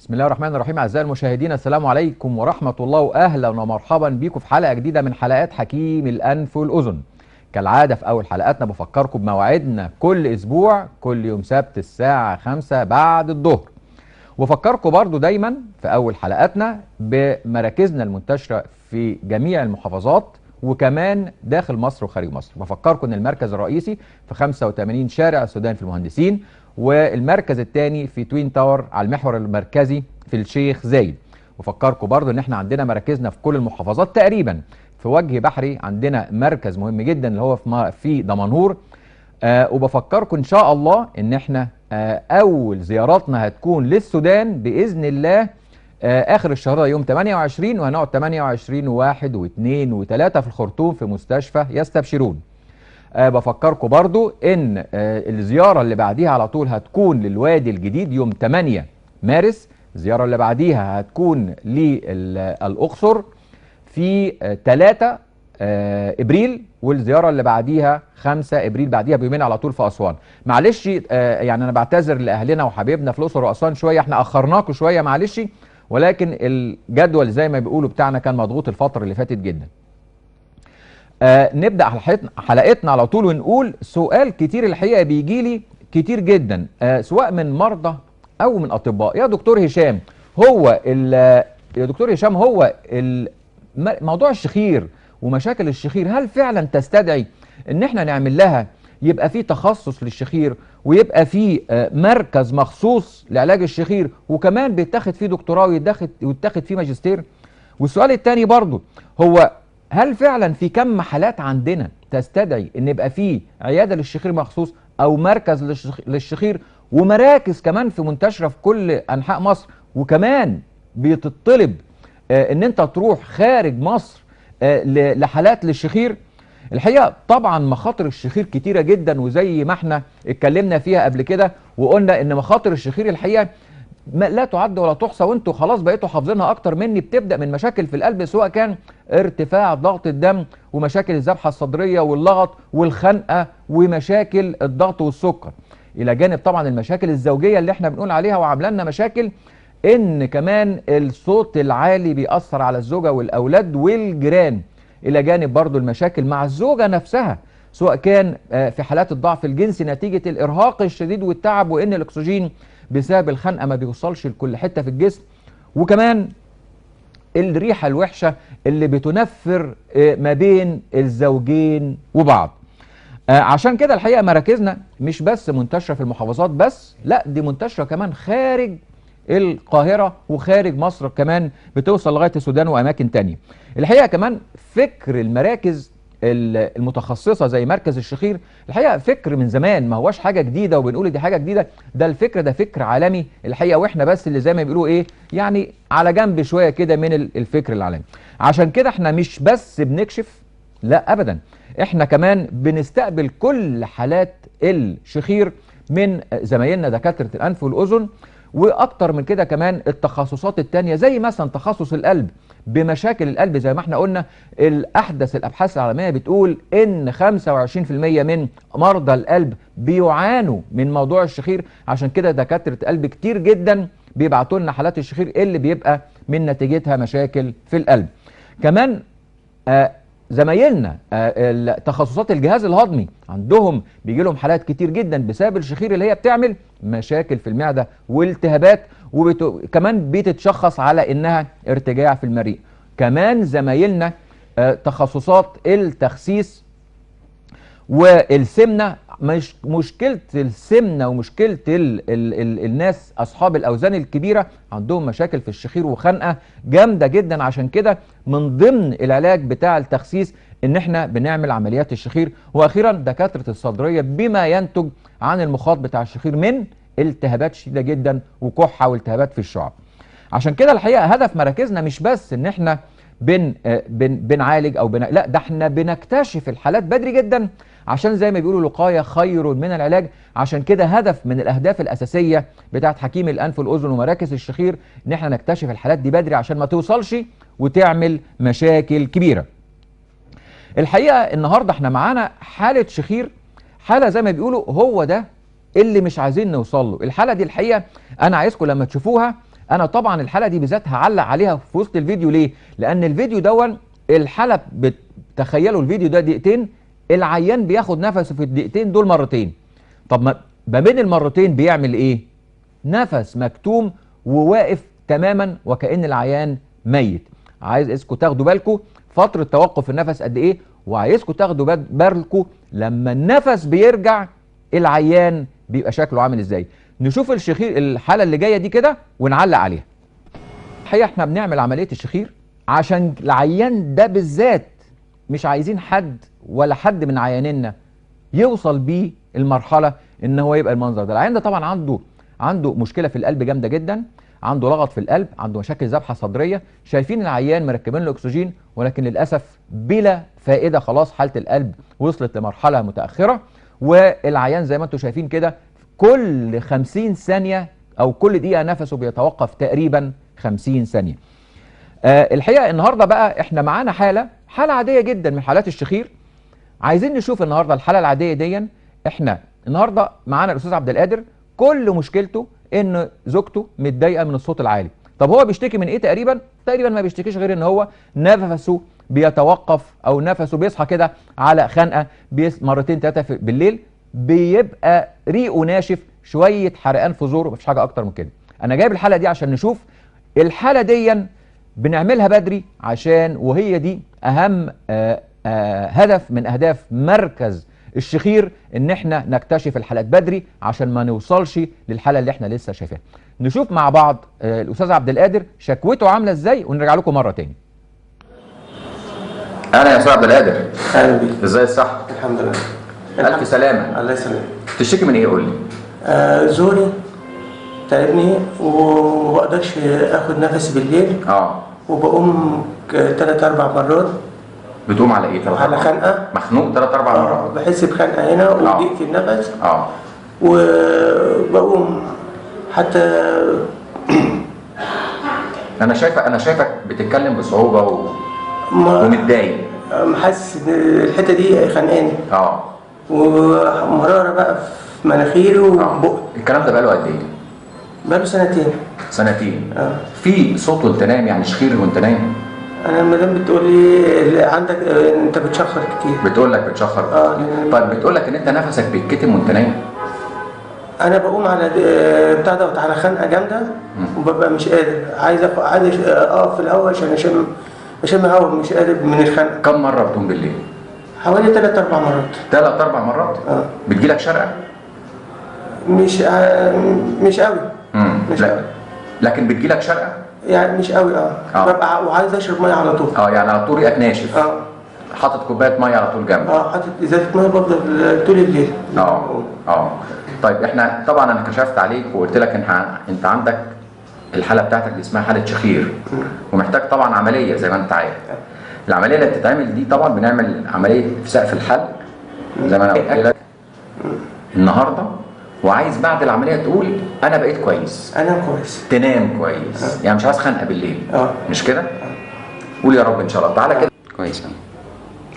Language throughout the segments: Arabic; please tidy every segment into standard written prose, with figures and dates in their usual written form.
بسم الله الرحمن الرحيم. أعزائي المشاهدين، السلام عليكم ورحمة الله، وأهلا ومرحبا بيكم في حلقة جديدة من حلقات حكيم الأنف والأذن. كالعادة في أول حلقاتنا بفكركم بمواعيدنا كل أسبوع، كل يوم سبت الساعة 5 بعد الظهر. وفكركم برضو دايما في أول حلقاتنا بمراكزنا المنتشرة في جميع المحافظات وكمان داخل مصر وخارج مصر. بفكركم أن المركز الرئيسي في 85 شارع السودان في المهندسين، والمركز الثاني في توين تاور على المحور المركزي في الشيخ زايد. وفكركم برضو ان احنا عندنا مراكزنا في كل المحافظات تقريبا. في وجه بحري عندنا مركز مهم جدا اللي هو في دمنهور. وبفكركم ان شاء الله ان احنا اول زياراتنا هتكون للسودان باذن الله اخر الشهر ده يوم 28، وهنقعد 28 و1 و2 و3 في الخرطوم في مستشفى يستبشرون. بفكركم برضو ان الزيارة اللي بعديها على طول هتكون للوادي الجديد يوم 8 مارس. الزيارة اللي بعديها هتكون للأقصر في 3 ابريل، والزيارة اللي بعديها 5 ابريل، بعديها بيومين على طول في أسوان. معلش يعني انا بعتذر لأهلنا وحبيبنا في الأقصر وأسوان شوية، احنا أخرناكم شوية معلش، ولكن الجدول زي ما بيقولوا بتاعنا كان مضغوط الفترة اللي فاتت جدا. نبدأ حلقتنا على طول ونقول سؤال كتير الحقيقة بيجي لي كتير جدا، سواء من مرضى أو من أطباء. يا دكتور هشام، هو موضوع الشخير ومشاكل الشخير هل فعلا تستدعي ان احنا نعمل لها يبقى في تخصص للشخير، ويبقى في مركز مخصوص لعلاج الشخير، وكمان بيتاخد فيه دكتوراه ويتاخد فيه ماجستير؟ والسؤال الثاني برضو هو هل فعلا في كم حالات عندنا تستدعي ان يبقى في عيادة للشخير مخصوص او مركز للشخير، ومراكز كمان في منتشرة في كل انحاء مصر، وكمان بيتطلب ان انت تروح خارج مصر لحالات للشخير؟ الحقيقة طبعا مخاطر الشخير كتيرة جدا، وزي ما احنا اتكلمنا فيها قبل كده وقلنا ان مخاطر الشخير الحقيقة لا تعد ولا تحصى، وانتوا خلاص بقيتوا حافظينها اكتر مني. بتبدأ من مشاكل في القلب، سواء كان ارتفاع ضغط الدم ومشاكل الذبحة الصدرية واللغط والخنقة ومشاكل الضغط والسكر، الى جانب طبعا المشاكل الزوجية اللي احنا بنقول عليها وعامله لنا مشاكل، ان كمان الصوت العالي بيأثر على الزوجة والاولاد والجيران، الى جانب برضو المشاكل مع الزوجة نفسها، سواء كان في حالات الضعف الجنسي نتيجة الارهاق الشديد والتعب، وان الاكسجين بسبب الخنقة ما بيوصلش لكل حتة في الجسم، وكمان الريحة الوحشة اللي بتنفر ما بين الزوجين وبعض. عشان كده الحقيقة مراكزنا مش بس منتشرة في المحافظات بس، لا دي منتشرة كمان خارج القاهرة وخارج مصر، كمان بتوصل لغاية السودان وأماكن تانية. الحقيقة كمان فكر المراكز المتخصصة زي مركز الشخير الحقيقة فكر من زمان، ما هواش حاجة جديدة وبنقول دي حاجة جديدة، ده الفكر ده فكر عالمي الحقيقة، واحنا بس اللي زي ما بيقولوا ايه يعني على جنب شوية كده من الفكر العالمي. عشان كده احنا مش بس بنكشف، لا ابدا، احنا كمان بنستقبل كل حالات الشخير من زمايلنا دكاترة الأنف والأذن، واكتر من كده كمان التخصصات التانية زي مثلا تخصص القلب بمشاكل القلب. زي ما احنا قلنا الأحدث الأبحاث العالمية بتقول إن 25% من مرضى القلب بيعانوا من موضوع الشخير. عشان كده دكاترة قلب كتير جدا بيبعتوا لنا حالات الشخير اللي بيبقى من نتيجتها مشاكل في القلب. كمان زمايلنا تخصصات الجهاز الهضمي عندهم بيجي لهم حالات كتير جدا بسبب الشخير اللي هي بتعمل مشاكل في المعدة والتهابات، وكمان بتتشخص على انها ارتجاع في المريء. كمان زمايلنا تخصصات التخسيس والسمنة، مش مشكلة السمنة ومشكلة الناس أصحاب الأوزان الكبيرة عندهم مشاكل في الشخير وخنقة جامدة جدا. عشان كده من ضمن العلاج بتاع التخسيس إن احنا بنعمل عمليات الشخير. وأخيرا دكاترة الصدرية بما ينتج عن المخاط بتاع الشخير من التهابات شديدة جدا وكحة والتهابات في الشعب. عشان كده الحقيقة هدف مراكزنا مش بس إن احنا بنعالج أو لا، ده احنا بنكتشف الحالات بدري جدا، عشان زي ما بيقولوا الوقاية خير من العلاج. عشان كده هدف من الأهداف الأساسية بتاعت حكيم الأنف والأذن ومراكز الشخير إن احنا نكتشف الحالات دي بدري عشان ما توصلش وتعمل مشاكل كبيرة. الحقيقة النهاردة احنا معانا حالة شخير، حالة زي ما بيقولوا هو ده اللي مش عايزين نوصل له. الحالة دي الحقيقة أنا عايزكم لما تشوفوها انا طبعا الحاله دي بالذات هعلق عليها في وسط الفيديو. ليه؟ لان الفيديو دون الحاله تخيلوا الفيديو ده دقيقتين، العيان بياخد نفسه في الدقيقتين دول مرتين. طب ما بين المرتين بيعمل ايه؟ نفس مكتوم وواقف تماما وكأن العيان ميت. عايزكم تاخدوا بالكم فترة توقف النفس قد ايه، وعايزكم تاخدوا بالكم لما النفس بيرجع العيان بيبقى شكله عامل ازاي. نشوف الشخير الحالة اللي جاية دي كده ونعلق عليها. الحقيقة احنا بنعمل عملية الشخير عشان العيان ده بالذات، مش عايزين حد ولا حد من عيانينا يوصل بيه المرحلة ان هو يبقى المنظر ده. العيان ده طبعا عنده مشكلة في القلب جامدة جدا، عنده لغط في القلب، عنده مشاكل ذبحة صدرية. شايفين العيان مركبين له اكسجين ولكن للأسف بلا فائدة، خلاص حالة القلب وصلت لمرحلة متأخرة. والعيان زي ما انتم شايفين كده كل 50 ثانية او كل دقيقة نفسه بيتوقف تقريبا 50 ثانية. الحقيقة النهاردة بقى احنا معانا حالة عادية جدا من حالات الشخير. عايزين نشوف النهاردة الحالة العادية دي. احنا النهاردة معانا الأستاذ عبد القادر، كل مشكلته ان زوجته متضايقة من الصوت العالي. طب هو بيشتكي من ايه تقريبا ما بيشتكيش غير ان هو نفسه بيتوقف او نفسه بيصحى كده على خنقة مرتين 3 بالليل، بيبقى ريقه ناشف، شوية حرقان في زوره، مفيش حاجة اكتر من كده. انا جايب الحالة دي عشان نشوف الحالة دي بنعملها بدري، عشان وهي دي اهم هدف من اهداف مركز الشخير، ان احنا نكتشف الحالات بدري عشان ما نوصلش للحالة اللي احنا لسه شايفينها. نشوف مع بعض الاستاذ عبد القادر شكوته عاملة ازاي ونرجع لكم مرة تاني. انا يا استاذ عبد القادر. اهلا بيك. ازاي الصحة؟ الحمد لله. الف سلامة. الله يسلمك. تشتكي من ايه قول لي؟ زوري تعبني وما بقدرش اخد نفسي بالليل. وبقوم 3-4 مرات. بتقوم على ايه؟ على خنقه. مخنوق 3-4 مرات. بحس بخنقه هنا وضيق في النفس. وبقوم حتى انا شايفك بتتكلم بصعوبة ومتضايق. حاسس ان الحته دي خانقاني. ومراره بقى في مناخيري وبقي. الكلام ده بقاله قد ايه؟ بقاله سنتين. في صوت وانت نايم، يعني شخير وانت نايم؟ انا المدام بتقول لي عندك انت بتشخر كتير. بتقول لك بتشخر؟ طيب بتقول لك ان انت نفسك بيتكتم وانت نايم؟ انا بقوم على بتاع دوت على خنقه جامده وببقى مش قادر، عايز اقف في الاول عشان اشم هوا، مش قادر من الخنقه. كم مره بتقوم بالليل؟ حوالي 3-4 مرات. 3-4 مرات؟ بتجيلك شرقه؟ مش قوي. مش قوي. لكن بتجيلك شرقه؟ يعني مش قوي. ببقى وعايز اشرب ميه على طول. يعني على طول ريقك ناشف. حاطط كوبايه ميه على طول جنبك. حاطط ازازه ميه بفضل طول الليل. طيب احنا طبعا انا كشفت عليك وقلت لك انت عندك الحاله بتاعتك دي اسمها حاله شخير، ومحتاج طبعا عمليه زي ما انت عارف. العمليه اللي بتتعمل دي طبعا بنعمل عمليه في سقف الحلق زي ما انا قلت لك النهارده، وعايز بعد العمليه تقول انا بقيت كويس. انا كويس. تنام كويس. يعني مش عايز خنقه بالليل. مش كده؟ قول يا رب ان شاء الله. تعالى كده. كويس.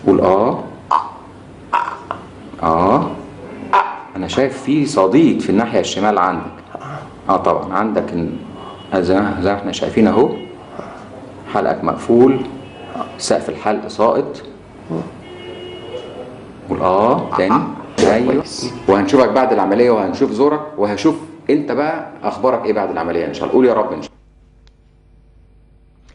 قول انا شايف في صديد في الناحيه الشمال عندك. طبعا عندك زي ما احنا شايفين اهو، حلقك مقفول، سقف الحلق ساقط. قول تاني. ايوه. وهنشوفك بعد العمليه وهنشوف زورك وهشوف انت بقى اخبارك ايه بعد العمليه ان شاء الله. قول يا رب ان شاء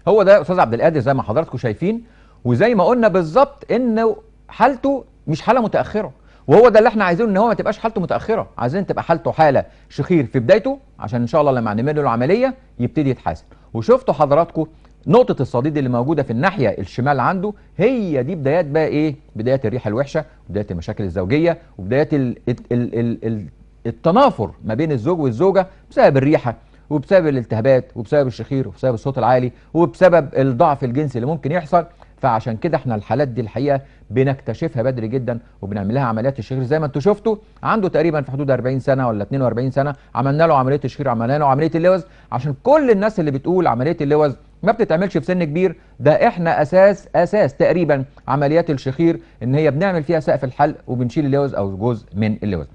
الله. هو ده استاذ عبد القادر زي ما حضراتكم شايفين، وزي ما قلنا بالظبط انه حالته مش حاله متاخره، وهو ده اللي احنا عايزينه، ان هو ما تبقاش حالته متاخره، عايزين تبقى حالته حاله شخير في بدايته عشان ان شاء الله لما نعمل له العمليه يبتدي يتحسن. وشفتوا حضراتكم نقطه الصديد اللي موجوده في الناحيه الشمال عنده، هي دي بدايات بقى ايه؟ بدايات الريحه الوحشه، بدايات المشاكل الزوجيه، وبدايات التنافر ما بين الزوج والزوجه بسبب الريحه وبسبب الالتهابات وبسبب الشخير وبسبب الصوت العالي وبسبب الضعف الجنسي اللي ممكن يحصل. فعشان كده احنا الحالات دي الحقيقه بنكتشفها بدري جدا وبنعمل لها عمليات الشخير. زي ما انتم شفتوا عنده تقريبا في حدود 40 سنه ولا 42 سنه عملنا له عمليه الشخير، عملنا له عمليه اللوز. عشان كل الناس اللي بتقول عمليه اللوز ما بتتعملش في سن كبير، ده احنا اساس تقريبا عمليات الشخير ان هي بنعمل فيها سقف الحلق وبنشيل اللوز او جزء من اللوز.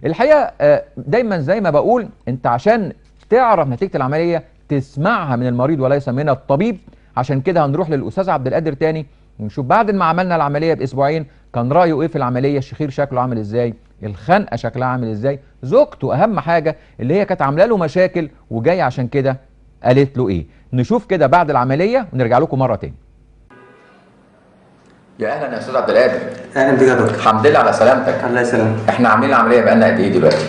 الحقيقه دايما زي ما بقول، انت عشان تعرف نتيجه العمليه تسمعها من المريض وليس من الطبيب. عشان كده هنروح للاستاذ عبد القادر تاني ونشوف بعد ما عملنا العمليه باسبوعين كان رايه ايه في العمليه، الشخير شكله عامل ازاي، الخنقه شكلها عامل ازاي، زوجته اهم حاجه اللي هي كانت عامله له مشاكل وجاي عشان كده قالت له ايه. نشوف كده بعد العمليه ونرجع لكم مره تاني. يا اهلا يا استاذ عبد القادر. اهلا بك يا دكتور. الحمد لله على سلامتك. الله يسلمك. احنا عاملين العمليه بقالنا قد ايه دلوقتي؟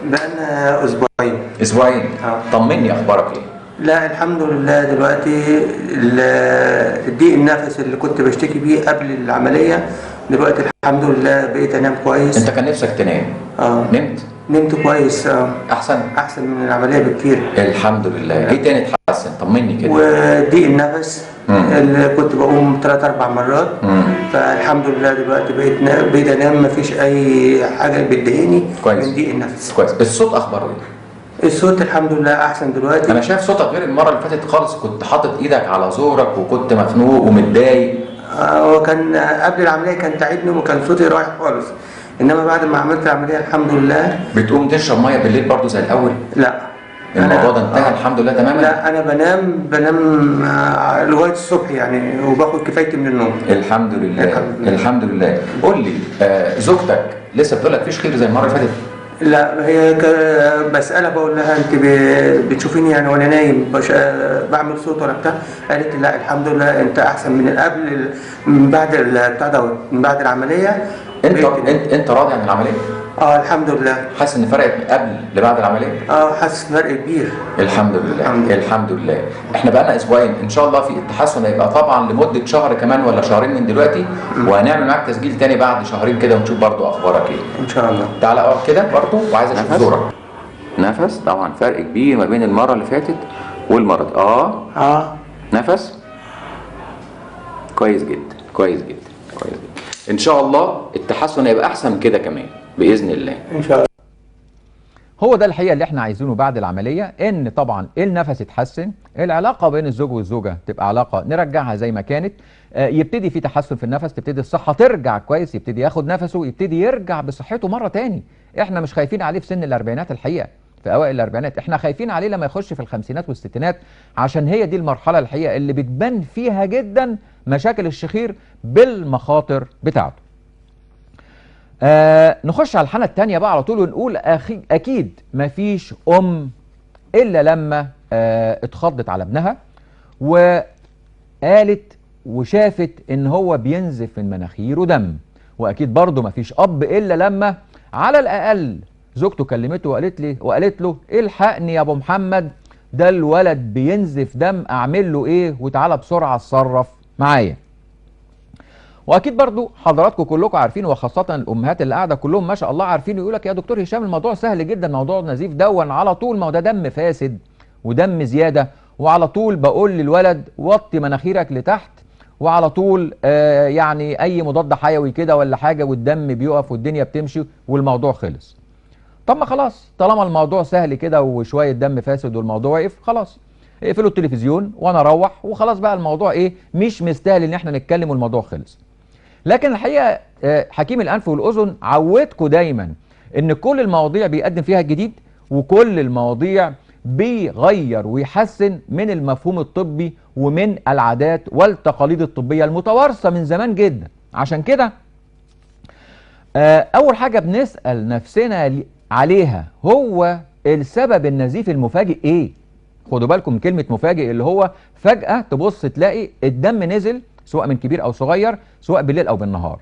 بقالنا اسبوعين. اسبوعين. طمني اخبارك ايه؟ لا الحمد لله دلوقتي ضيق النفس اللي كنت بشتكي بيه قبل العمليه دلوقتي الحمد لله بقيت انام كويس. انت كان نفسك تنام؟ نمت كويس. احسن من العمليه بكتير. الحمد لله. ايه تاني اتحسن؟ طمني كده. وضيق النفس اللي كنت بقوم 3-4 مرات. فالحمد لله دلوقتي بقيت انام مفيش اي حاجه بتضايقني من ضيق النفس. كويس. الصوت اخباره ايه؟ الصوت الحمد لله احسن دلوقتي. انا شايف صوتك غير المره اللي فاتت خالص، كنت حاطط ايدك على زورك وكنت مخنوق ومتضايق. هو كان قبل العمليه كان تعبني وكان صوتي رايح خالص، انما بعد ما عملت العمليه الحمد لله. بتقوم تشرب ميه بالليل برضو زي الاول؟ لا الموضوع ده انتهى الحمد لله تماما؟ لا انا بنام لغايه الصبح يعني وباخد كفايتي من النوم. الحمد لله. الحمد لله. قول لي زوجتك لسه بتقول لك فيش خير زي المره اللي فاتت؟ لا هي بسألها بقول لها انت بتشوفيني يعني وانا نايم بعمل صوت ولا بتاع؟ قالت لي لا الحمد لله انت احسن من قبل من بعد بتاع دوت من بعد العمليه. انت راضي عن العمليه؟ الحمد لله. حاسس ان فرقت قبل لبعد العمليه؟ حاسس فرق كبير. الحمد لله. الحمد لله. احنا بقالنا اسبوعين ان شاء الله في التحسن هيبقى طبعا لمده شهر كمان ولا شهرين من دلوقتي، وهنعمل معاك تسجيل تاني بعد شهرين كده ونشوف برضو اخبارك ايه ان شاء الله. تعالى اقف كده برضو وعايز اشوف زورك. نفس طبعا فرق كبير ما بين المره اللي فاتت والمره دي. نفس كويس جدا كويس جدا كويس جدا. ان شاء الله التحسن هيبقى احسن كده كمان باذن الله ان شاء الله. هو ده الحقيقه اللي احنا عايزينه بعد العمليه، ان طبعا النفس يتحسن، العلاقه بين الزوج والزوجه تبقى علاقه نرجعها زي ما كانت، يبتدي في تحسن في النفس، تبتدي الصحه ترجع كويس، يبتدي ياخد نفسه، يبتدي يرجع بصحته مره تاني. احنا مش خايفين عليه في سن الاربعينات الحقيقه، في اوائل الاربعينات، احنا خايفين عليه لما يخش في الخمسينات والستينات، عشان هي دي المرحله الحقيقه اللي بتبان فيها جدا مشاكل الشخير بالمخاطر بتاعته. نخش على الحالة التانية بقى على طول ونقول أكيد مفيش أم إلا لما اتخضت على ابنها وقالت وشافت إن هو بينزف من مناخيره دم، وأكيد برضه مفيش أب إلا لما على الأقل زوجته كلمته وقالت له الحقني يا أبو محمد، ده الولد بينزف دم، أعمل له إيه وتعالى بسرعة اتصرف معايا. واكيد برضو حضراتكم كلكم عارفين، وخاصه الامهات اللي قاعده كلهم ما شاء الله عارفين، يقول لك يا دكتور هشام الموضوع سهل جدا، موضوع النزيف دون على طول ما هو ده دم فاسد ودم زياده، وعلى طول بقول للولد وطي مناخيرك لتحت، وعلى طول يعني اي مضاد حيوي كده ولا حاجه والدم بيقف والدنيا بتمشي والموضوع خلص. طب ما خلاص طالما الموضوع سهل كده وشويه دم فاسد والموضوع وقف، خلاص اقفلوا التلفزيون وانا اروح وخلاص بقى الموضوع ايه مش مستاهل ان احنا نتكلم والموضوع خلص. لكن الحقيقه حكيم الانف والاذن عودكم دايما ان كل المواضيع بيقدم فيها الجديد، وكل المواضيع بيغير ويحسن من المفهوم الطبي ومن العادات والتقاليد الطبيه المتوارثه من زمان جدا. عشان كده اول حاجه بنسال نفسنا عليها هو السبب النزيف المفاجئ ايه؟ خدوا بالكم من كلمه مفاجئ، اللي هو فجاه تبص تلاقي الدم نزل سواء من كبير او صغير، سواء بالليل او بالنهار.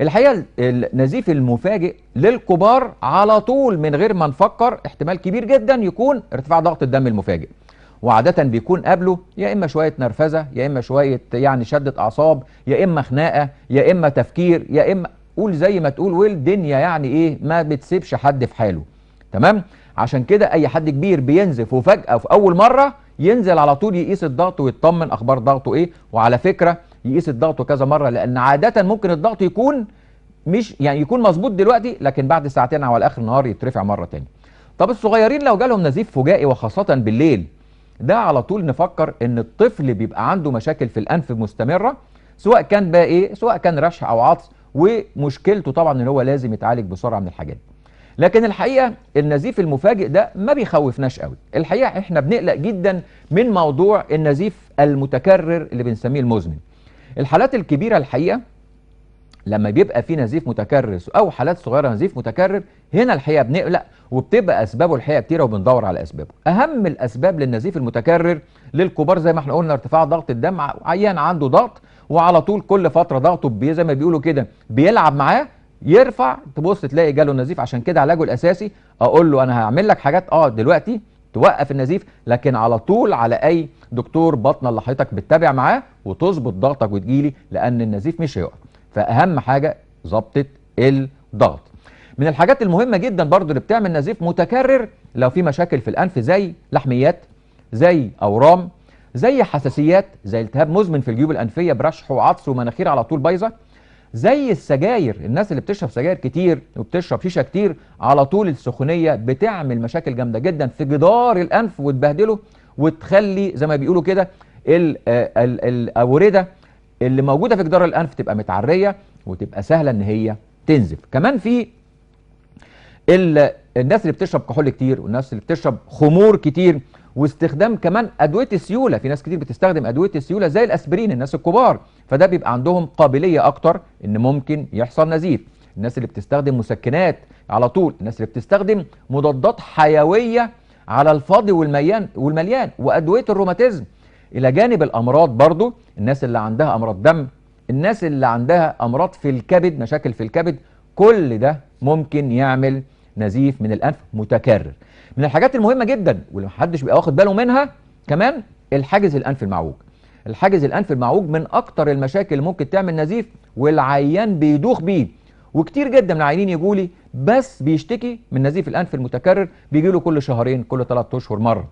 الحقيقه النزيف المفاجئ للكبار على طول من غير ما نفكر احتمال كبير جدا يكون ارتفاع ضغط الدم المفاجئ، وعاده بيكون قبله يا اما شويه نرفزه، يا اما شويه يعني شده اعصاب، يا اما خناقه، يا اما تفكير، يا اما قول زي ما تقول والدنيا يعني ايه ما بتسيبش حد في حاله. تمام؟ عشان كده اي حد كبير بينزف وفجاه في اول مره ينزل على طول يقيس الضغط ويطمن اخبار ضغطه ايه، وعلى فكره يقيس الضغط كذا مره، لان عاده ممكن الضغط يكون مش يعني يكون مظبوط دلوقتي لكن بعد ساعتين او على اخر النهار يترفع مره تاني. طب الصغيرين لو جالهم نزيف فجائي وخاصه بالليل، ده على طول نفكر ان الطفل بيبقى عنده مشاكل في الانف مستمره، سواء كان بقى ايه، سواء كان رشح او عطس، ومشكلته طبعا ان هو لازم يتعالج بسرعه من الحاجات دي. لكن الحقيقه النزيف المفاجئ ده ما بيخوفناش قوي. الحقيقه احنا بنقلق جدا من موضوع النزيف المتكرر اللي بنسميه المزمن. الحالات الكبيره الحقيقه لما بيبقى في نزيف متكرر او حالات صغيره نزيف متكرر، هنا الحقيقه بنقلق وبتبقى اسبابه الحقيقه كتيره وبندور على اسبابه. اهم الاسباب للنزيف المتكرر للكبار زي ما احنا قلنا ارتفاع ضغط الدم، عيان عنده ضغط وعلى طول كل فتره ضغطه زي ما بيقولوا كده بيلعب معاه يرفع، تبص تلاقي جاله نزيف. عشان كده علاجه الاساسي اقول له انا هعمل لك حاجات دلوقتي توقف النزيف، لكن على طول على اي دكتور بطنه اللي حضرتك بتتابع معاه وتظبط ضغطك وتجيلي، لان النزيف مش هيقف. فاهم حاجه ظبطه الضغط. من الحاجات المهمه جدا برضو اللي بتعمل نزيف متكرر لو في مشاكل في الانف زي لحميات، زي اورام، زي حساسيات، زي التهاب مزمن في الجيوب الانفيه برشح وعطس ومناخير على طول بايظه، زي السجاير. الناس اللي بتشرب سجاير كتير وبتشرب شيشه كتير على طول السخونيه بتعمل مشاكل جامده جدا في جدار الانف وتبهدله وتخلي زي ما بيقولوا كده الاورده اللي موجوده في جدار الانف تبقى متعريه وتبقى سهله ان هي تنزف. كمان في الناس اللي بتشرب كحول كتير والناس اللي بتشرب خمور كتير واستخدام كمان ادويه السيوله. في ناس كتير بتستخدم ادويه السيوله زي الاسبرين الناس الكبار، فده بيبقى عندهم قابليه اكتر ان ممكن يحصل نزيف. الناس اللي بتستخدم مسكنات على طول، الناس اللي بتستخدم مضادات حيويه على الفاضي والمليان وادويه الروماتيزم، الى جانب الامراض برضو الناس اللي عندها امراض دم، الناس اللي عندها امراض في الكبد، مشاكل في الكبد، كل ده ممكن يعمل نزيف من الانف متكرر. من الحاجات المهمه جدا واللي محدش بيبقى واخد باله منها كمان الحاجز الانف المعوج. الحاجز الانف المعوج من اكتر المشاكل اللي ممكن تعمل نزيف، والعيان بيدوخ بيه. وكتير جدا من العيانين يجوا لي بس بيشتكي من نزيف الانف المتكرر، بيجي له كل شهرين كل 3 اشهر مره.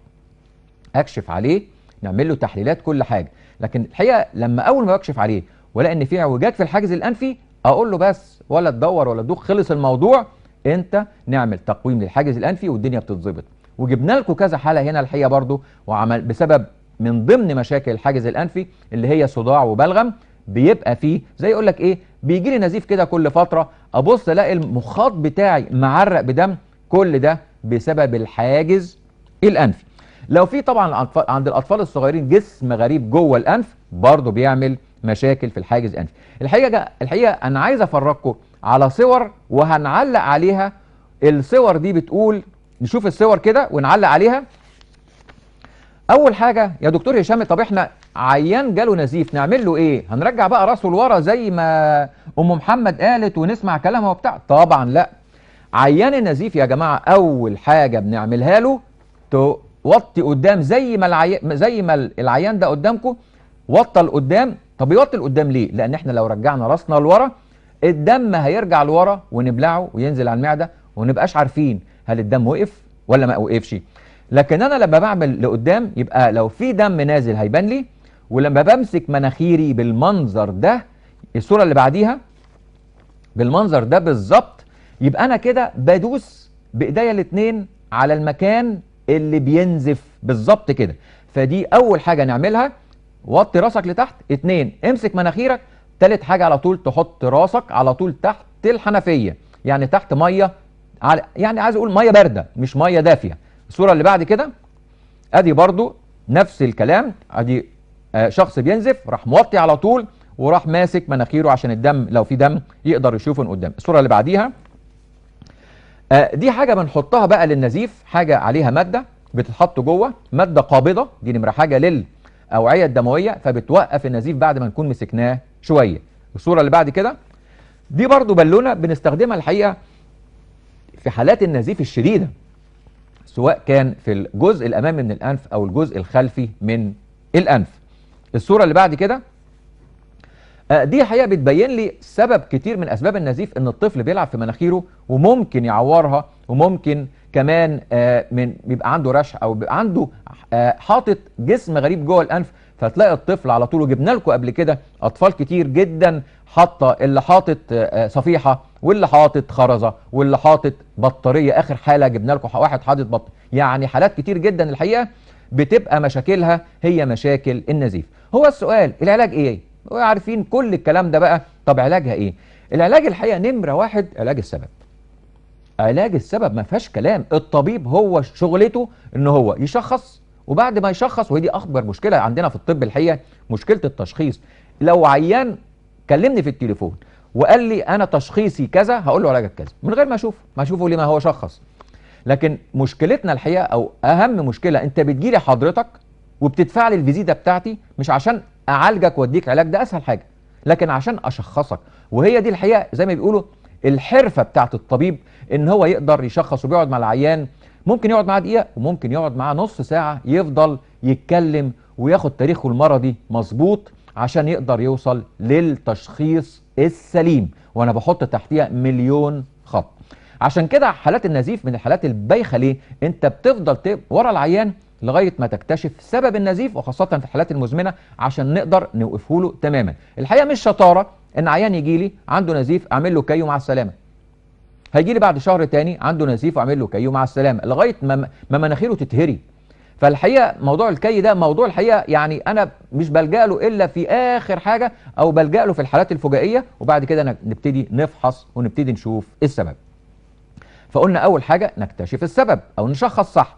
اكشف عليه، نعمل له تحليلات كل حاجه، لكن الحقيقه لما اول ما بكشف عليه ولا ان في اعوجاج في الحاجز الانفي اقول له بس ولا تدور ولا تدوخ، خلص الموضوع، انت نعمل تقويم للحاجز الانفي والدنيا بتتظبط. وجبنا لكم كذا حاله هنا الحقيقه برضو وعمل بسبب من ضمن مشاكل الحاجز الانفي اللي هي صداع وبلغم، بيبقى فيه زي يقول لك ايه، بيجي لي نزيف كده كل فتره ابص الاقي المخاط بتاعي معرق بدم، كل ده بسبب الحاجز الانفي. لو في طبعا عند الاطفال الصغيرين جسم غريب جوه الانف برضو بيعمل مشاكل في الحاجز الانفي. الحقيقه انا عايز افرجكم على صور وهنعلق عليها. الصور دي بتقول، نشوف الصور كده ونعلق عليها. اول حاجه يا دكتور هشام، طب احنا عيان جاله نزيف نعمل له ايه؟ هنرجع بقى راسه لورا زي ما ام محمد قالت ونسمع كلامها وبتاع؟ طبعا لا. عيان النزيف يا جماعه اول حاجه بنعملها له توطي قدام زي ما العيان ده قدامكم، وطى لقدام. طب يوطي لقدام ليه؟ لان احنا لو رجعنا راسنا لورا الدم هيرجع لورا ونبلعه وينزل على المعده ونبقاش عارفين هل الدم وقف ولا ما وقفش. لكن انا لما بعمل لقدام يبقى لو في دم نازل هيبان لي، ولما بمسك مناخيري بالمنظر ده، الصوره اللي بعديها بالمنظر ده بالظبط، يبقى انا كده بدوس بايديا الاثنين على المكان اللي بينزف بالظبط كده. فدي اول حاجه نعملها، وطي راسك لتحت. 2 امسك مناخيرك. 3 حاجه على طول تحط راسك على طول تحت الحنفيه، يعني تحت ميه، يعني عايز اقول ميه بارده مش ميه دافيه. الصوره اللي بعد كده ادي برضو نفس الكلام، ادي شخص بينزف راح موطي على طول وراح ماسك مناخيره عشان الدم لو في دم يقدر يشوفه من قدام. الصوره اللي بعديها دي حاجه بنحطها بقى للنزيف، حاجه عليها ماده بتتحط جوه، ماده قابضه، دي نمره حاجه للاوعيه الدمويه، فبتوقف النزيف بعد ما نكون مسكناه شويه. الصوره اللي بعد كده دي برضو بالونه بنستخدمها الحقيقه في حالات النزيف الشديده، سواء كان في الجزء الامامي من الانف او الجزء الخلفي من الانف. الصوره اللي بعد كده دي حقيقه بتبين لي سبب كتير من اسباب النزيف، ان الطفل بيلعب في مناخيره وممكن يعورها، وممكن كمان بيبقى عنده رشح او بيبقى عنده حاطط جسم غريب جوه الانف، فتلاقي الطفل على طول. وجبنا لكم قبل كده اطفال كتير جدا حاطه، اللي حاطط صفيحه واللي حاطط خرزه واللي حاطط بطاريه. اخر حاله جبنا لكم واحد حاطط يعني حالات كتير جدا الحقيقه بتبقى مشاكلها هي مشاكل النزيف. هو السؤال العلاج ايه؟ وعارفين كل الكلام ده بقى، طب علاجها ايه؟ العلاج الحقيقه نمره 1 علاج السبب. علاج السبب ما فيهاش كلام. الطبيب هو شغلته ان هو يشخص، وبعد ما يشخص، وهي دي اكبر مشكله عندنا في الطب الحقيقه، مشكله التشخيص. لو عيان كلمني في التليفون وقال لي انا تشخيصي كذا، هقول له علاجك كذا من غير ما اشوفه ليه، ما هو شخص. لكن مشكلتنا الحقيقه او اهم مشكله، انت بتجيلي حضرتك وبتدفع لي الفيزيتا بتاعتي مش عشان اعالجك واديك علاج، ده اسهل حاجه، لكن عشان اشخصك. وهي دي الحقيقه زي ما بيقولوا الحرفه بتاعت الطبيب، ان هو يقدر يشخص وبيقعد مع العيان. ممكن يقعد معاه دقيقه وممكن يقعد معاه نص ساعه، يفضل يتكلم وياخد تاريخه المرضي مظبوط عشان يقدر يوصل للتشخيص السليم، وانا بحط تحتيها مليون خط. عشان كده حالات النزيف من الحالات البايخه. ليه؟ انت بتفضل ورا العيان لغايه ما تكتشف سبب النزيف، وخاصه في الحالات المزمنه عشان نقدر نوقفه له تماما. الحقيقه مش شطاره ان عيان يجي لي عنده نزيف اعمل له كيو مع السلامه، هيجي لي بعد شهر تاني عنده نزيف واعمل له كيو مع السلامه لغايه ما مناخيره تتهري. فالحقيقه موضوع الكي ده موضوع الحقيقه يعني انا مش بلجأ له الا في اخر حاجه، او بلجأ له في الحالات الفجائيه، وبعد كده نبتدي نفحص ونبتدي نشوف السبب. فقلنا اول حاجه نكتشف السبب او نشخص صح.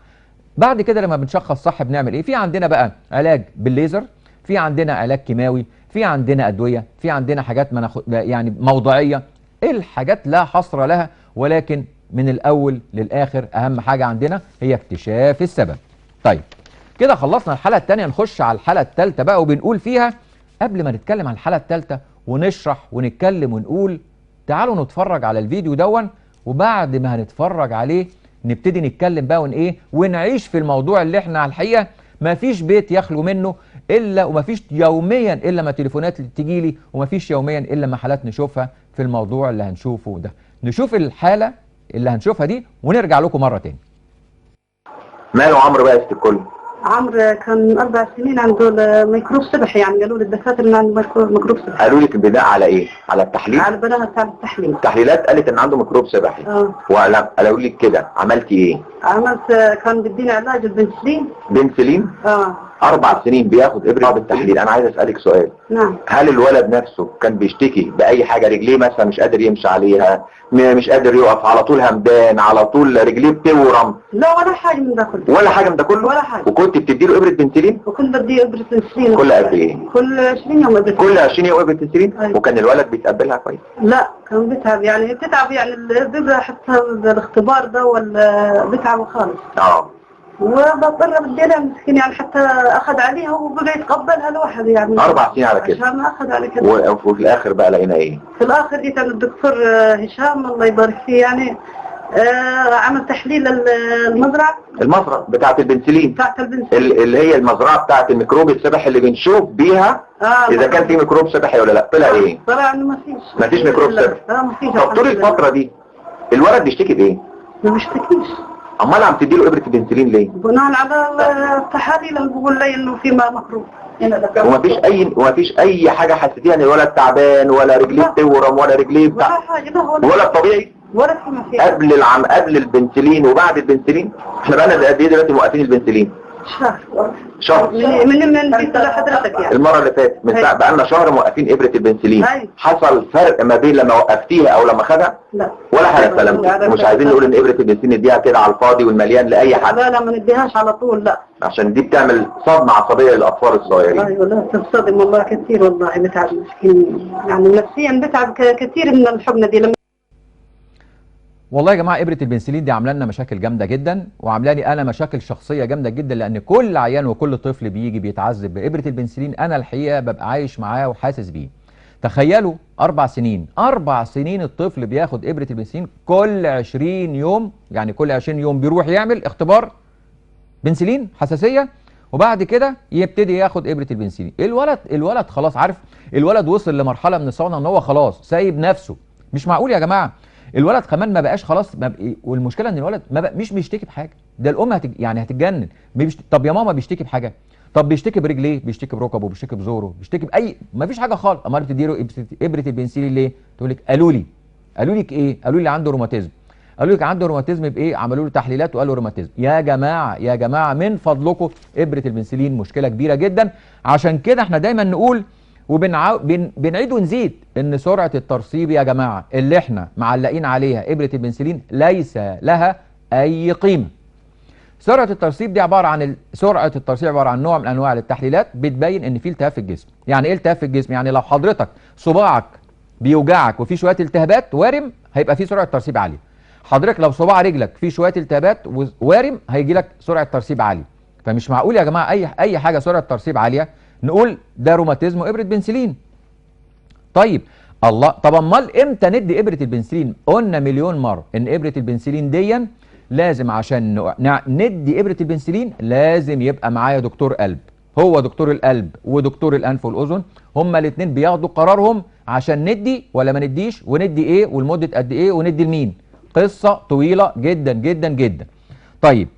بعد كده لما بنشخص صح بنعمل ايه؟ في عندنا بقى علاج بالليزر، في عندنا علاج كيماوي، في عندنا ادويه، في عندنا حاجات يعني موضعيه. الحاجات لا حصر لها، ولكن من الاول للاخر اهم حاجه عندنا هي اكتشاف السبب. طيب كده خلصنا الحلقه الثانيه، نخش على الحلقه الثالثه بقى، وبنقول فيها قبل ما نتكلم عن الحلقه الثالثه ونشرح ونتكلم ونقول، تعالوا نتفرج على الفيديو دون، وبعد ما هنتفرج عليه نبتدي نتكلم بقى ونعيش في الموضوع اللي احنا على الحقيقه ما فيش بيت يخلو منه الا، وما فيش يوميا الا ما تليفونات تجي لي، وما فيش يوميا الا ما حالات نشوفها في الموضوع اللي هنشوفه ده. نشوف الحاله اللي هنشوفها دي ونرجع لكم مره تاني. ماله عمرو بقى يا ست الكل؟ عمرو كان 4 سنين عنده ميكروب سبحي، يعني قالوا لي الدكاتره انه عنده ميكروب سبحي. قالوا لك البناء على ايه؟ على التحليل؟ على البلاغه بتاع التحليل. التحليلات قالت ان عنده ميكروب سبحي. ولا قالوا لك كده عملتي ايه؟ عملت، كان بيديني علاج البنسلين. بنسلين؟ 4 سنين بياخد ابره بالتحليل. انا عايز اسالك سؤال. نعم. هل الولد نفسه كان بيشتكي باي حاجه؟ رجليه مثلا مش قادر يمشي عليها، مش قادر يقف، على طول همدان، على طول رجليه بتورم؟ لا ولا حاجه من ده كله. ولا حاجه من ده كله؟ ولا حاجه. وكنت بتدي له ابره بنسلين؟ وكنت بدي ابره بنسلين. كل قد ايه؟ كل 20 يوم ابره. كل 20 يوم ابره بنسلين؟ أيوة. وكان الولد بيتقبلها كويس؟ لا كان بيتعب، يعني بتتعب، يعني الابره حتى الاختبار ده ولا بيتعب خالص. وبضطر بديلها مسكين، يعني حتى اخذ عليها وبقى يتقبلها لوحده، يعني 4 سنين على كده عشان اخذ على كده. وفي الاخر بقى لقينا ايه؟ في الاخر جيت عند الدكتور هشام الله يبارك فيه، يعني عمل تحليل المزرعه بتاعت البنسلين، اللي هي المزرعه بتاعت الميكروب السبحي اللي بنشوف بيها اذا كان في ميكروب سبحي ولا لا. طلع ايه؟ طلع انه ما فيش ميكروب سبحي. ما فيش. طب طول الفتره دي الولد بيشتكي بايه؟ ما بيشتكيش. امال عم تدي له ابره البنسلين ليه؟ بناء على التحاليل اللي بقول لي انه في ميكروب. ومفيش اي حاجه حسيتيها ان الولد تعبان ولا رجليه بتورم ولا رجليه ولا حاجه؟ ولا طبيعي؟ ولا في ما في. قبل البنسلين وبعد البنسلين؟ احنا بقى لنا قد ايه دلوقتي موقفين البنسلين؟ شهر. من حضرتك يعني المره اللي فاتت من ساعه بقى لنا شهر موقفين ابره البنسلين. حصل فرق ما بين لما وقفتيها او لما خدها؟ لا ولا حاجه. سلامتك. مش عايزين نقول ان ابره البنسلين نديها كده على الفاضي والمليان لاي حد. لا ما نديهاش على طول، لا، عشان دي بتعمل صدمه عصبيه للاطفال الصغيرين. ايوه لا بتصدم والله كثير، والله بتعب مسكين، يعني نفسيا بتعب كثير من الحقنه دي. والله يا جماعه ابره البنسلين دي عامله لنا مشاكل جامده جدا، وعامله لي انا مشاكل شخصيه جامده جدا، لان كل عيان وكل طفل بيجي بيتعذب بابره البنسلين انا الحقيقه ببقى عايش معاه وحاسس بيه. تخيلوا 4 سنين، 4 سنين الطفل بياخد ابره البنسلين كل 20 يوم، يعني كل 20 يوم بيروح يعمل اختبار بنسلين حساسيه، وبعد كده يبتدي ياخد ابره البنسلين. الولد خلاص، عارف، الولد وصل لمرحله من الصدمه ان هو خلاص سايب نفسه. مش معقول يا جماعه. الولد كمان ما بقاش خلاص، والمشكله ان الولد مش بيشتكي بحاجه. ده الام يعني هتتجنن. طب يا ماما بيشتكي بحاجه؟ طب بيشتكي برجليه، بيشتكي بركبه، بيشتكي بزوره، بيشتكي باي، ما فيش حاجه خالص. امال بتدي له ابره البنسلين ليه؟ تقول لك قالوا لك ايه؟ قالوا لي عنده روماتيزم. قالوا لك عنده روماتيزم بايه؟ عملوا له تحليلات وقالوا روماتيزم. يا جماعه من فضلكم ابره البنسلين مشكله كبيره جدا. عشان كده احنا دايما نقول بنعيد ونزيد ان سرعه الترسيب يا جماعه اللي احنا معلقين عليها ابره البنسلين ليس لها اي قيمه. سرعه الترسيب دي سرعه الترسيب عباره عن نوع من انواع التحليلات بتبين ان في التهاب في الجسم. يعني ايه التهاب في الجسم؟ يعني لو حضرتك صباعك بيوجعك وفي شويه التهابات وارم هيبقى في سرعه ترسيب عاليه. حضرتك لو صباع رجلك فيه شويه التهابات وارم هيجي لك سرعه ترسيب عاليه. فمش معقول يا جماعه اي حاجه سرعه ترسيب عاليه نقول ده روماتيزم وابره بنسلين. طيب الله، طب امال امتى ندي ابره البنسلين؟ قلنا مليون مره ان ابره البنسلين دي لازم عشان ندي ابره البنسلين لازم يبقى معايا دكتور قلب. هو دكتور القلب ودكتور الانف والاذن هما الاثنين بياخدوا قرارهم عشان ندي ولا ما نديش، وندي ايه والمده قد ايه وندي لمين. قصه طويله جدا جدا جدا. طيب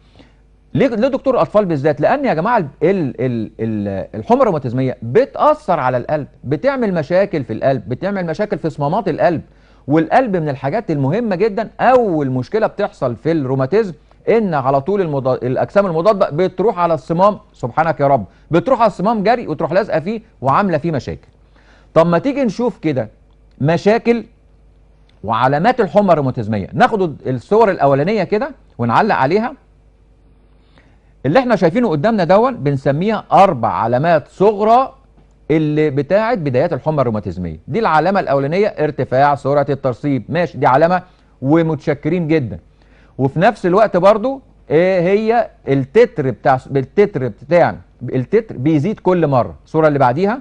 ليه دكتور اطفال بالذات؟ لان يا جماعه الحمى الروماتيزميه بتاثر على القلب، بتعمل مشاكل في القلب، بتعمل مشاكل في صمامات القلب. والقلب من الحاجات المهمه جدا. اول مشكله بتحصل في الروماتيزم ان على طول الاجسام المضاده بتروح على الصمام، سبحانك يا رب، بتروح على الصمام جري وتروح لازقه فيه وعامله فيه مشاكل. طب ما تيجي نشوف كده مشاكل وعلامات الحمى الروماتيزميه. ناخد الصور الاولانيه كده ونعلق عليها. اللي احنا شايفينه قدامنا دون بنسميها 4 علامات صغرى اللي بتاعت بدايات الحمى الروماتيزميه. دي العلامه الاولانيه ارتفاع سرعه الترسيب، ماشي، دي علامه ومتشكرين جدا. وفي نفس الوقت برضو هي التتر بيزيد كل مره. الصوره اللي بعديها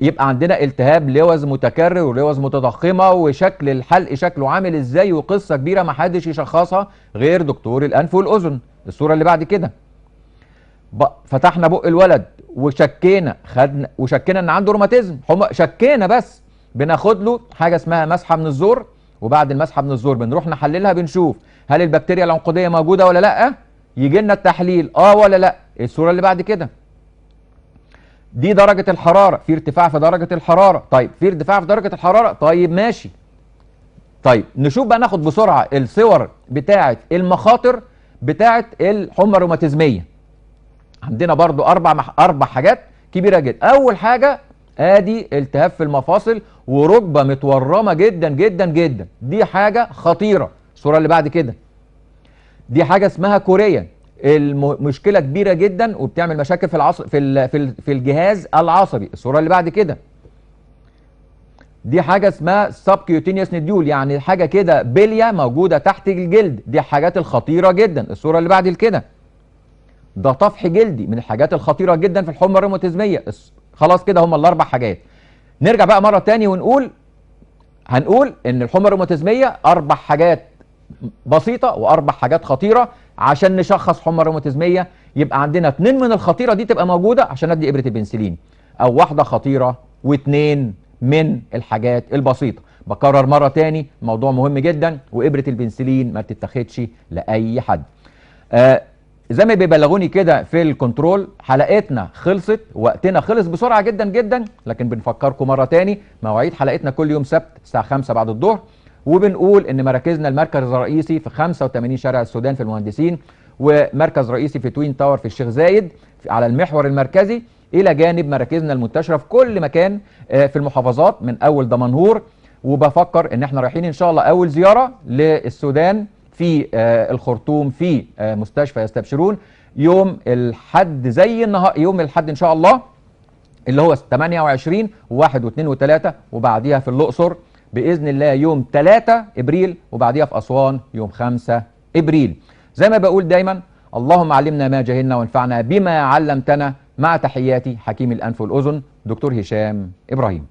يبقى عندنا التهاب لوز متكرر ولوز متضخمه وشكل الحلق شكله عامل ازاي وقصه كبيره ما حدش يشخصها غير دكتور الانف والاذن. الصوره اللي بعد كده فتحنا بق الولد وشكينا ان عنده روماتيزم، شكينا بس بناخد له حاجه اسمها مسحه من الزور، وبعد المسحه من الزور بنروح نحللها بنشوف هل البكتيريا العنقوديه موجوده ولا لا، يجي لنا التحليل ولا لا. الصوره اللي بعد كده دي درجه الحراره، في ارتفاع في درجه الحراره. طيب في ارتفاع في درجه الحراره، طيب ماشي. طيب نشوف بقى، ناخد بسرعه الصور بتاعه المخاطر بتاعه الحمى الروماتيزميه. عندنا برضو اربع حاجات كبيره جدا. اول حاجه ادي التهاب في المفاصل وركبه متورمه جدا جدا جدا، دي حاجه خطيره. الصوره اللي بعد كده دي حاجه اسمها كوريا، المشكله كبيره جدا وبتعمل مشاكل في الجهاز العصبي. الصوره اللي بعد كده دي حاجه اسمها سبكيوتينيوس نديول، يعني حاجه كده بليه موجوده تحت الجلد، دي الحاجات الخطيره جدا. الصوره اللي بعد كده ده طفح جلدي، من الحاجات الخطيره جدا في الحمى الروماتيزميه. خلاص كده هم ال4 حاجات. نرجع بقى مره تاني هنقول ان الحمى الروماتيزميه 4 حاجات بسيطه و4 حاجات خطيره. عشان نشخص حمى روماتيزميه يبقى عندنا 2 من الخطيره دي تبقى موجوده عشان ادي ابره البنسلين، او 1 خطيره و2 من الحاجات البسيطه. بكرر مره تاني، موضوع مهم جدا، وابره البنسلين ما بتتاخدش لاي حد. زي ما بيبلغوني كده في الكنترول، حلقتنا خلصت، وقتنا خلص بسرعه جدا جدا، لكن بنفكركم مره تاني مواعيد حلقتنا كل يوم سبت الساعه 5 بعد الظهر. وبنقول ان مراكزنا المركز الرئيسي في 85 شارع السودان في المهندسين، ومركز رئيسي في توين تاور في الشيخ زايد على المحور المركزي، الى جانب مراكزنا المنتشره في كل مكان في المحافظات من اول دمنهور. وبفكر ان احنا رايحين ان شاء الله اول زياره للسودان في الخرطوم في مستشفى يستبشرون يوم الحد زي النهار، يوم الحد ان شاء الله اللي هو 28 و1 و2 و3، وبعديها في الاقصر باذن الله يوم 3 ابريل، وبعديها في اسوان يوم 5 ابريل. زي ما بقول دايما، اللهم علمنا ما جهلنا وانفعنا بما علمتنا. مع تحياتي حكيم الانف والاذن دكتور هشام ابراهيم.